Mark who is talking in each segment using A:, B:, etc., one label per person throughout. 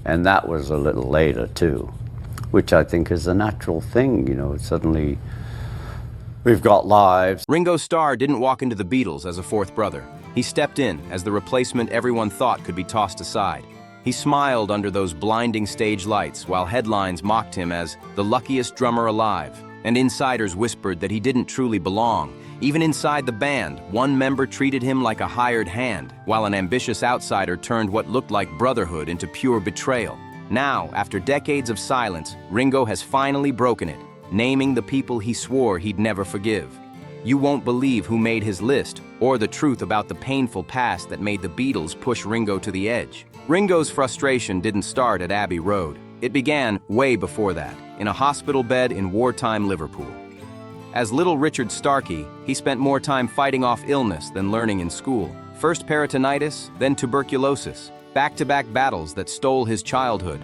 A: And that was a little later too, which I think is a natural thing, suddenly we've got lives.
B: Ringo Starr didn't walk into the Beatles as a fourth brother. He stepped in as the replacement everyone thought could be tossed aside. He smiled under those blinding stage lights while headlines mocked him as the luckiest drummer alive, and insiders whispered that he didn't truly belong. Even inside the band, one member treated him like a hired hand, while an ambitious outsider turned what looked like brotherhood into pure betrayal. Now, after decades of silence, Ringo has finally broken it, naming the people he swore he'd never forgive. You won't believe who made his list, or the truth about the painful past that made the Beatles push Ringo to the edge. Ringo's frustration didn't start at Abbey Road. It began way before that, in a hospital bed in wartime Liverpool. As little Richard Starkey, he spent more time fighting off illness than learning in school. First peritonitis, then tuberculosis, back-to-back battles that stole his childhood.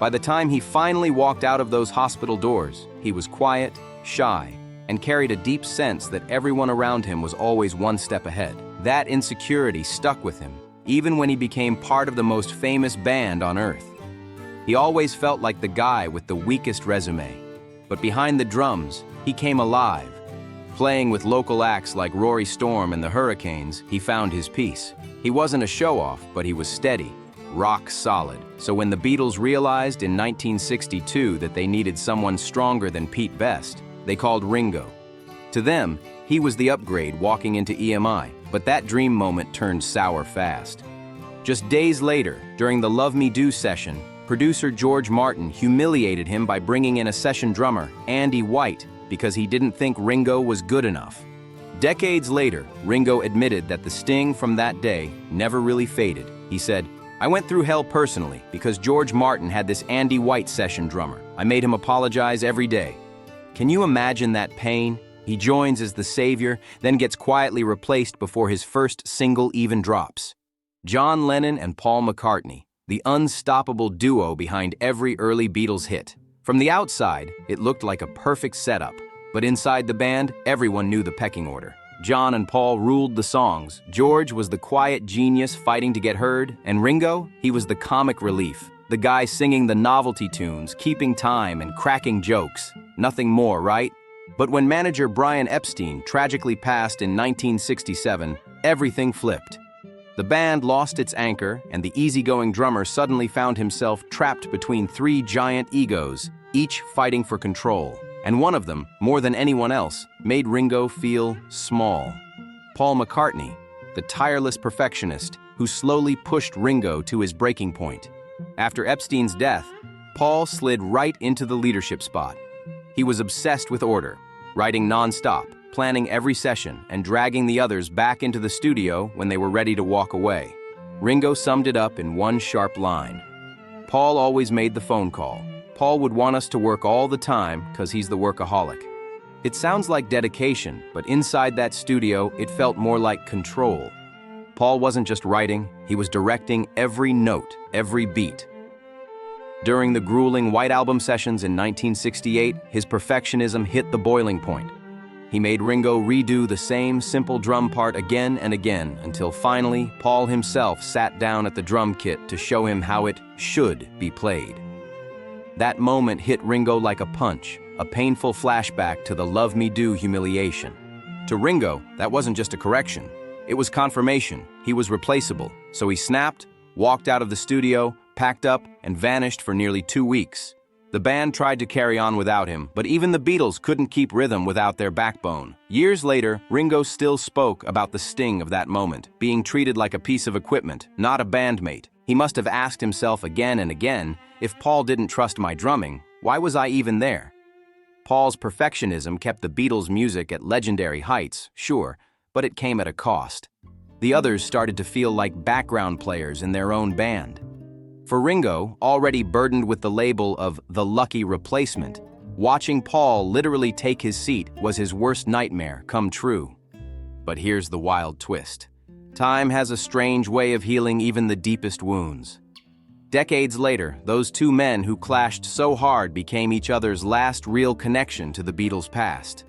B: By the time he finally walked out of those hospital doors, he was quiet, shy, and carried a deep sense that everyone around him was always one step ahead. That insecurity stuck with him, even when he became part of the most famous band on earth. He always felt like the guy with the weakest resume. But behind the drums, he came alive. Playing with local acts like Rory Storm and the Hurricanes, he found his peace. He wasn't a show-off, but he was steady, rock solid. So when the Beatles realized in 1962 that they needed someone stronger than Pete Best, they called Ringo. To them, he was the upgrade walking into EMI, but that dream moment turned sour fast. Just days later, during the Love Me Do session, producer George Martin humiliated him by bringing in a session drummer, Andy White, because he didn't think Ringo was good enough. Decades later, Ringo admitted that the sting from that day never really faded. He said, "I went through hell personally because George Martin had this Andy White session drummer. I made him apologize every day." Can you imagine that pain? He joins as the savior, then gets quietly replaced before his first single even drops. John Lennon and Paul McCartney, the unstoppable duo behind every early Beatles hit. From the outside, it looked like a perfect setup, but inside the band, everyone knew the pecking order. John and Paul ruled the songs. George was the quiet genius fighting to get heard, and Ringo, he was the comic relief, the guy singing the novelty tunes, keeping time and cracking jokes. Nothing more, right? But when manager Brian Epstein tragically passed in 1967, everything flipped. The band lost its anchor, and the easygoing drummer suddenly found himself trapped between three giant egos, each fighting for control. And one of them, more than anyone else, made Ringo feel small. Paul McCartney, the tireless perfectionist who slowly pushed Ringo to his breaking point. After Epstein's death, Paul slid right into the leadership spot. He was obsessed with order, writing nonstop, planning every session, and dragging the others back into the studio when they were ready to walk away. Ringo summed it up in one sharp line. Paul always made the phone call. Paul would want us to work all the time because he's the workaholic. It sounds like dedication, but inside that studio, it felt more like control. Paul wasn't just writing, he was directing every note, every beat. During the grueling White Album sessions in 1968, his perfectionism hit the boiling point. He made Ringo redo the same simple drum part again and again until finally Paul himself sat down at the drum kit to show him how it should be played. That moment hit Ringo like a punch, a painful flashback to the Love Me Do humiliation. To Ringo, that wasn't just a correction. It was confirmation. He was replaceable. So he snapped, walked out of the studio, packed up, and vanished for nearly 2 weeks. The band tried to carry on without him, but even the Beatles couldn't keep rhythm without their backbone. Years later, Ringo still spoke about the sting of that moment, being treated like a piece of equipment, not a bandmate. He must have asked himself again and again, if Paul didn't trust my drumming, why was I even there? Paul's perfectionism kept the Beatles' music at legendary heights, sure, but it came at a cost. The others started to feel like background players in their own band. For Ringo, already burdened with the label of the lucky replacement, watching Paul literally take his seat was his worst nightmare come true. But here's the wild twist. Time has a strange way of healing even the deepest wounds. Decades later, those two men who clashed so hard became each other's last real connection to the Beatles' past.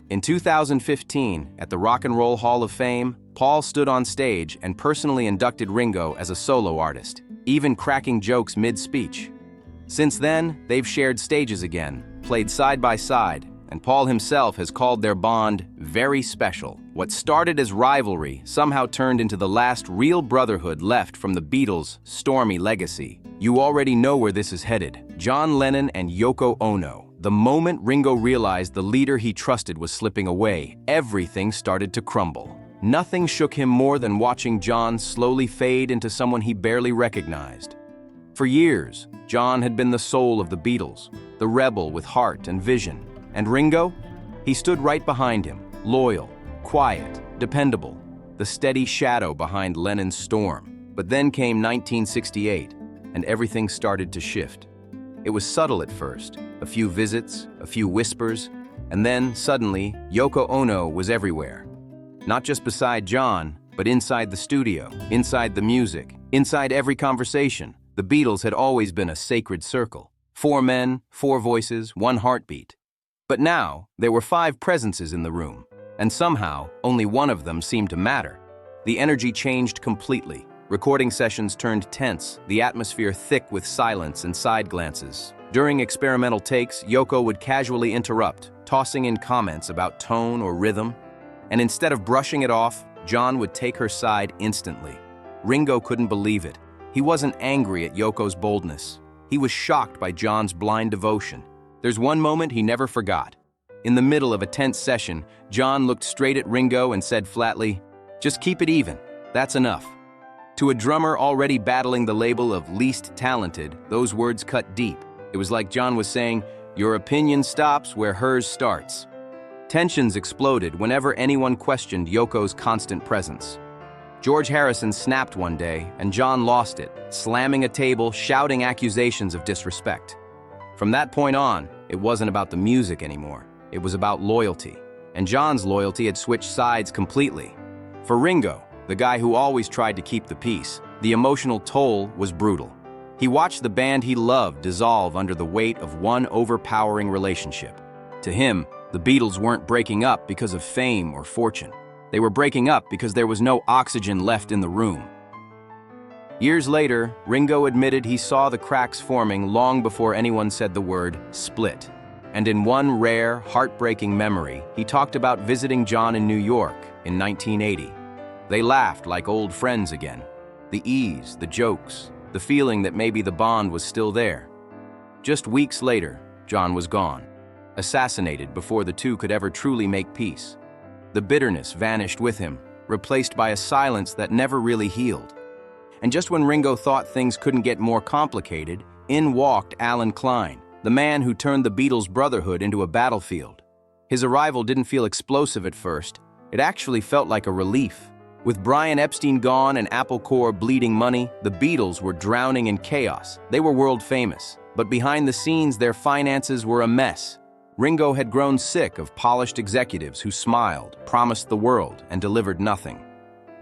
B: In 2015, at the Rock and Roll Hall of Fame, Paul stood on stage and personally inducted Ringo as a solo artist. even cracking jokes mid-speech. Since then, they've shared stages again, played side by side, and Paul himself has called their bond very special. What started as rivalry somehow turned into the last real brotherhood left from the Beatles' stormy legacy. You already know where this is headed. John Lennon and Yoko Ono. The moment Ringo realized the leader he trusted was slipping away, everything started to crumble. Nothing shook him more than watching John slowly fade into someone he barely recognized. For years, John had been the soul of the Beatles, the rebel with heart and vision. And Ringo? He stood right behind him, loyal, quiet, dependable, the steady shadow behind Lennon's storm. But then came 1968, and everything started to shift. It was subtle at first, a few visits, a few whispers, and then, suddenly, Yoko Ono was everywhere. Not just beside John, but inside the studio, inside the music, inside every conversation. The Beatles had always been a sacred circle. 4 men, 4 voices, 1 heartbeat. But now, there were 5 presences in the room, and somehow, only one of them seemed to matter. The energy changed completely. Recording sessions turned tense, the atmosphere thick with silence and side glances. During experimental takes, Yoko would casually interrupt, tossing in comments about tone or rhythm. And instead of brushing it off, John would take her side instantly. Ringo couldn't believe it. He wasn't angry at Yoko's boldness. He was shocked by John's blind devotion. There's one moment he never forgot. In the middle of a tense session, John looked straight at Ringo and said flatly, "Just keep it even. That's enough." To a drummer already battling the label of least talented, those words cut deep. It was like John was saying, "Your opinion stops where hers starts." Tensions exploded whenever anyone questioned Yoko's constant presence. George Harrison snapped one day, and John lost it, slamming a table, shouting accusations of disrespect. From that point on, it wasn't about the music anymore. It was about loyalty. And John's loyalty had switched sides completely. For Ringo, the guy who always tried to keep the peace, the emotional toll was brutal. He watched the band he loved dissolve under the weight of one overpowering relationship. To him, the Beatles weren't breaking up because of fame or fortune. They were breaking up because there was no oxygen left in the room. Years later, Ringo admitted he saw the cracks forming long before anyone said the word split. And in one rare, heartbreaking memory, he talked about visiting John in New York in 1980. They laughed like old friends again. The ease, the jokes, the feeling that maybe the bond was still there. Just weeks later, John was gone, assassinated before the two could ever truly make peace. The bitterness vanished with him, replaced by a silence that never really healed. And just when Ringo thought things couldn't get more complicated, in walked Alan Klein, the man who turned the Beatles' brotherhood into a battlefield. His arrival didn't feel explosive at first. It actually felt like a relief. With Brian Epstein gone and Apple Corps bleeding money, the Beatles were drowning in chaos. They were world famous, but behind the scenes their finances were a mess. Ringo had grown sick of polished executives who smiled, promised the world, and delivered nothing.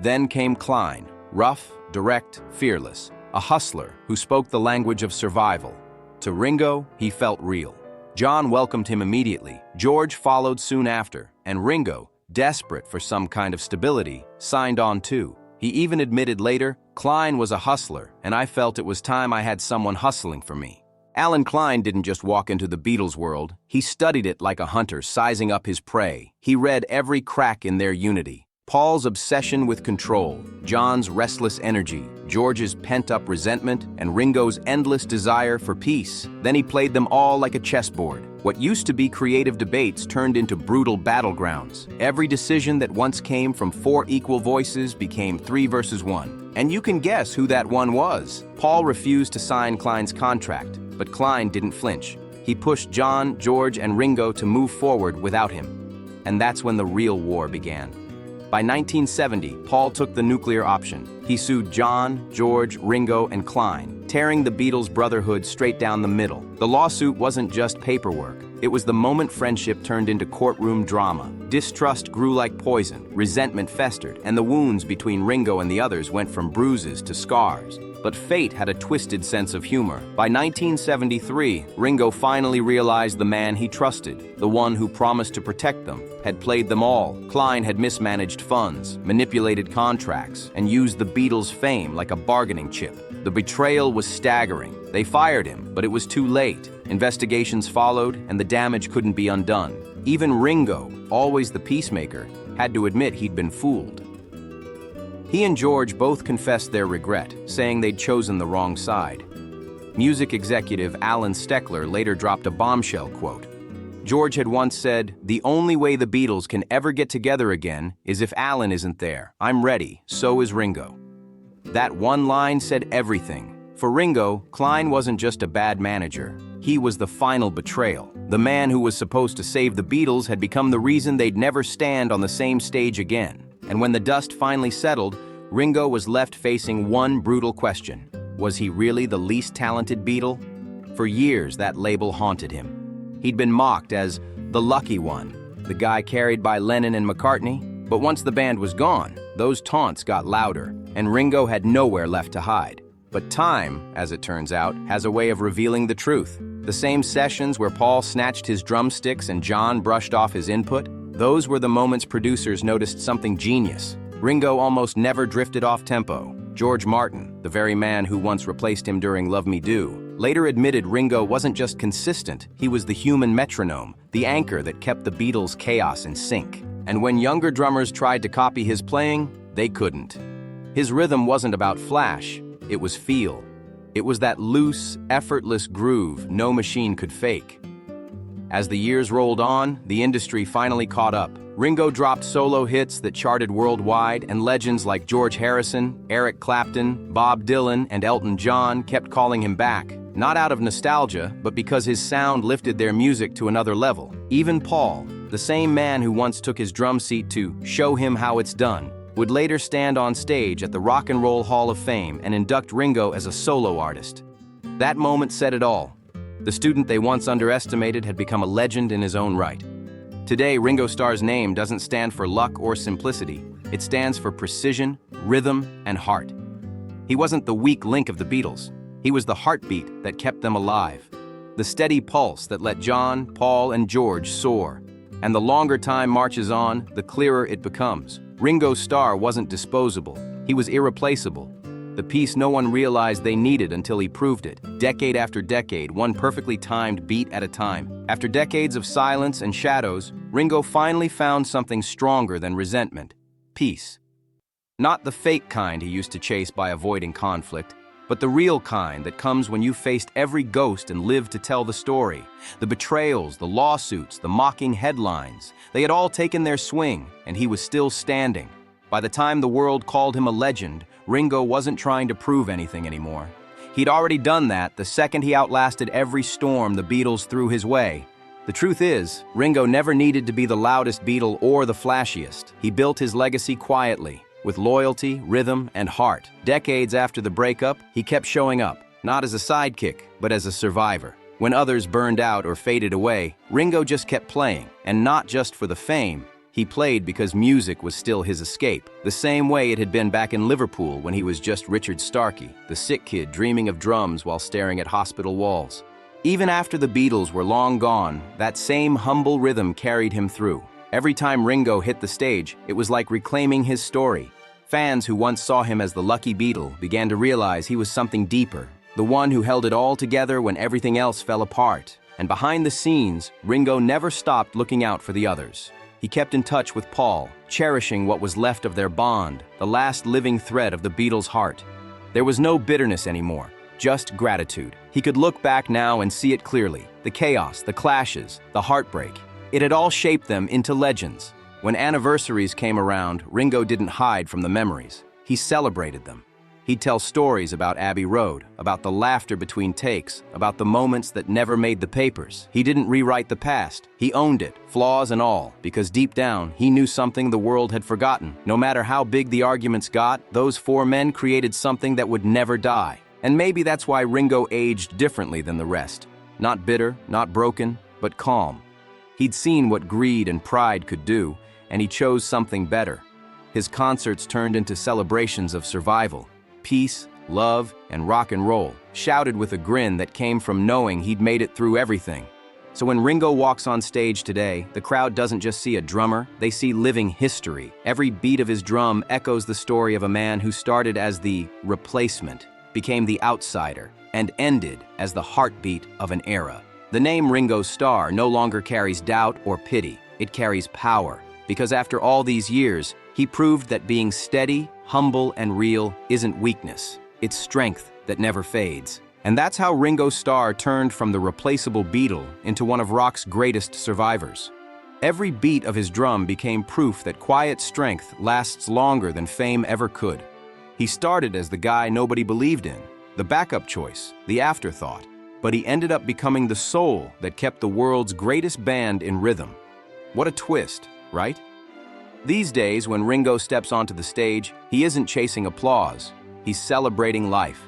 B: Then came Klein, rough, direct, fearless, a hustler who spoke the language of survival. To Ringo, he felt real. John welcomed him immediately, George followed soon after, and Ringo, desperate for some kind of stability, signed on too. He even admitted later, "Klein was a hustler, and I felt it was time I had someone hustling for me." Alan Klein didn't just walk into the Beatles' world, he studied it like a hunter sizing up his prey. He read every crack in their unity. Paul's obsession with control, John's restless energy, George's pent-up resentment, and Ringo's endless desire for peace. Then he played them all like a chessboard. What used to be creative debates turned into brutal battlegrounds. Every decision that once came from 4 equal voices became 3 versus 1. And you can guess who that one was. Paul refused to sign Klein's contract, but Klein didn't flinch. He pushed John, George, and Ringo to move forward without him. And that's when the real war began. By 1970, Paul took the nuclear option. He sued John, George, Ringo, and Klein, tearing the Beatles' brotherhood straight down the middle. The lawsuit wasn't just paperwork. It was the moment friendship turned into courtroom drama. Distrust grew like poison, resentment festered, and the wounds between Ringo and the others went from bruises to scars. But fate had a twisted sense of humor. By 1973, Ringo finally realized the man he trusted, the one who promised to protect them, had played them all. Klein had mismanaged funds, manipulated contracts, and used the Beatles' fame like a bargaining chip. The betrayal was staggering. They fired him, but it was too late. Investigations followed, and the damage couldn't be undone. Even Ringo, always the peacemaker, had to admit he'd been fooled. He and George both confessed their regret, saying they'd chosen the wrong side. Music executive Alan Steckler later dropped a bombshell quote. George had once said, "The only way the Beatles can ever get together again is if Alan isn't there. I'm ready, so is Ringo." That one line said everything. For Ringo, Klein wasn't just a bad manager. He was the final betrayal. The man who was supposed to save the Beatles had become the reason they'd never stand on the same stage again. And when the dust finally settled, Ringo was left facing one brutal question. Was he really the least talented Beatle? For years, that label haunted him. He'd been mocked as the lucky one, the guy carried by Lennon and McCartney. But once the band was gone, those taunts got louder, and Ringo had nowhere left to hide. But time, as it turns out, has a way of revealing the truth. The same sessions where Paul snatched his drumsticks and John brushed off his input, those were the moments producers noticed something genius. Ringo almost never drifted off tempo. George Martin, the very man who once replaced him during Love Me Do, later admitted Ringo wasn't just consistent, he was the human metronome, the anchor that kept the Beatles' chaos in sync. And when younger drummers tried to copy his playing, they couldn't. His rhythm wasn't about flash, it was feel. It was that loose, effortless groove no machine could fake. As the years rolled on, the industry finally caught up. Ringo dropped solo hits that charted worldwide, and legends like George Harrison, Eric Clapton, Bob Dylan, and Elton John kept calling him back, not out of nostalgia, but because his sound lifted their music to another level. Even Paul, the same man who once took his drum seat to show him how it's done, would later stand on stage at the Rock and Roll Hall of Fame and induct Ringo as a solo artist. That moment said it all. The student they once underestimated had become a legend in his own right. Today, Ringo Starr's name doesn't stand for luck or simplicity. It stands for precision, rhythm, and heart. He wasn't the weak link of the Beatles. He was the heartbeat that kept them alive. The steady pulse that let John, Paul, and George soar. And the longer time marches on, the clearer it becomes. Ringo Starr wasn't disposable. He was irreplaceable. The piece no one realized they needed until he proved it, decade after decade, one perfectly timed beat at a time. After decades of silence and shadows, Ringo finally found something stronger than resentment: peace. Not the fake kind he used to chase by avoiding conflict, but the real kind that comes when you faced every ghost and lived to tell the story. The betrayals, the lawsuits, the mocking headlines, they had all taken their swing, and he was still standing. By the time the world called him a legend, Ringo wasn't trying to prove anything anymore. He'd already done that the second he outlasted every storm the Beatles threw his way. The truth is, Ringo never needed to be the loudest Beatle or the flashiest. He built his legacy quietly, with loyalty, rhythm, and heart. Decades after the breakup, he kept showing up, not as a sidekick, but as a survivor. When others burned out or faded away, Ringo just kept playing, and not just for the fame. He played because music was still his escape, the same way it had been back in Liverpool when he was just Richard Starkey, the sick kid dreaming of drums while staring at hospital walls. Even after the Beatles were long gone, that same humble rhythm carried him through. Every time Ringo hit the stage, it was like reclaiming his story. Fans who once saw him as the lucky Beatle began to realize he was something deeper, the one who held it all together when everything else fell apart. And behind the scenes, Ringo never stopped looking out for the others. He kept in touch with Paul, cherishing what was left of their bond, the last living thread of the Beatles' heart. There was no bitterness anymore, just gratitude. He could look back now and see it clearly. The chaos, the clashes, the heartbreak. It had all shaped them into legends. When anniversaries came around, Ringo didn't hide from the memories. He celebrated them. He'd tell stories about Abbey Road, about the laughter between takes, about the moments that never made the papers. He didn't rewrite the past. He owned it, flaws and all, because deep down, he knew something the world had forgotten. No matter how big the arguments got, those four men created something that would never die. And maybe that's why Ringo aged differently than the rest. Not bitter, not broken, but calm. He'd seen what greed and pride could do, and he chose something better. His concerts turned into celebrations of survival. Peace, love, and rock and roll, shouted with a grin that came from knowing he'd made it through everything. So when Ringo walks on stage today, the crowd doesn't just see a drummer, they see living history. Every beat of his drum echoes the story of a man who started as the replacement, became the outsider, and ended as the heartbeat of an era. The name Ringo Starr no longer carries doubt or pity. It carries power, because after all these years, he proved that being steady, humble, and real isn't weakness. It's strength that never fades. And that's how Ringo Starr turned from the replaceable Beatle into one of rock's greatest survivors. Every beat of his drum became proof that quiet strength lasts longer than fame ever could. He started as the guy nobody believed in, the backup choice, the afterthought, but he ended up becoming the soul that kept the world's greatest band in rhythm. What a twist, right? These days, when Ringo steps onto the stage, he isn't chasing applause. He's celebrating life.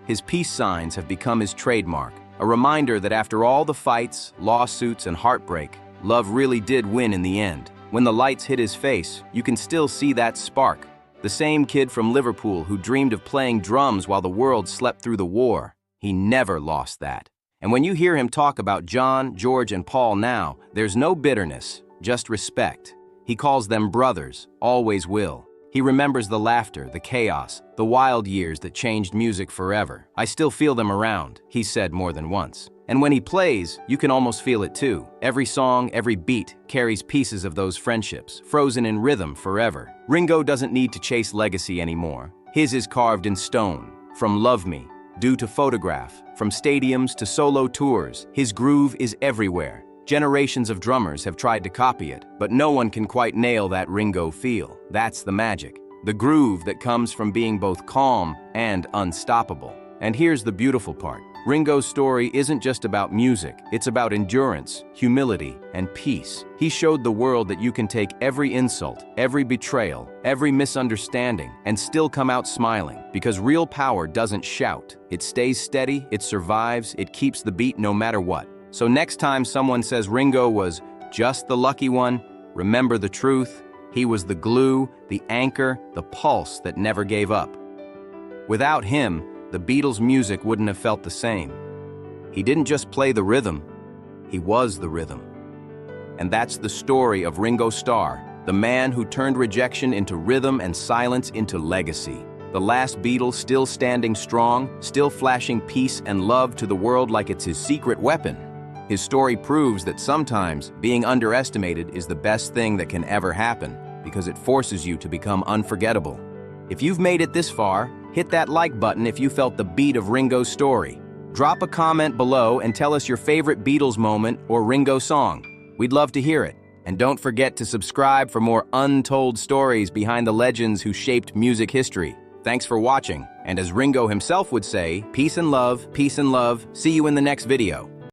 B: His peace signs have become his trademark, a reminder that after all the fights, lawsuits, and heartbreak, love really did win in the end. When the lights hit his face, you can still see that spark. The same kid from Liverpool who dreamed of playing drums while the world slept through the war. He never lost that. And when you hear him talk about John, George, and Paul now, there's no bitterness, just respect. He calls them brothers, always will. He remembers the laughter, the chaos, the wild years that changed music forever. I still feel them around, he said more than once. And when he plays, you can almost feel it too. Every song, every beat carries pieces of those friendships, frozen in rhythm forever. Ringo doesn't need to chase legacy anymore. His is carved in stone. From Love Me, Due to Photograph, from stadiums to solo tours, his groove is everywhere. Generations of drummers have tried to copy it, but no one can quite nail that Ringo feel. That's the magic. The groove that comes from being both calm and unstoppable. And here's the beautiful part. Ringo's story isn't just about music, it's about endurance, humility, and peace. He showed the world that you can take every insult, every betrayal, every misunderstanding, and still come out smiling, because real power doesn't shout. It stays steady, it survives, it keeps the beat no matter what. So next time someone says Ringo was just the lucky one, remember the truth. He was the glue, the anchor, the pulse that never gave up. Without him, the Beatles' music wouldn't have felt the same. He didn't just play the rhythm, he was the rhythm. And that's the story of Ringo Starr, the man who turned rejection into rhythm and silence into legacy. The last Beatle still standing strong, still flashing peace and love to the world like it's his secret weapon. His story proves that sometimes being underestimated is the best thing that can ever happen, because it forces you to become unforgettable. If you've made it this far, hit that like button if you felt the beat of Ringo's story. Drop a comment below and tell us your favorite Beatles moment or Ringo song. We'd love to hear it. And don't forget to subscribe for more untold stories behind the legends who shaped music history. Thanks for watching, and as Ringo himself would say, peace and love, see you in the next video.